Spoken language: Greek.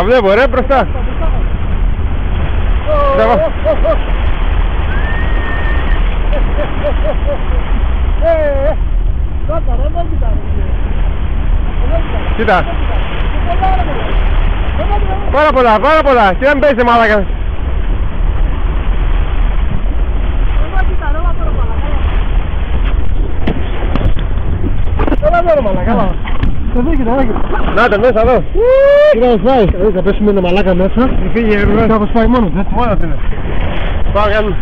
Τα βλέπω ρε μπροστά. Κοίτα. Πάρα πολλά. Και δεν παίζει μάλακα. Να τον μέσα εδώ. Κοίτα μας πάει. Θα πέσουμε ένα μαλάκα μέσα. Φύγε, θα μας πάει μόνος. μόνος είναι. Πάμε.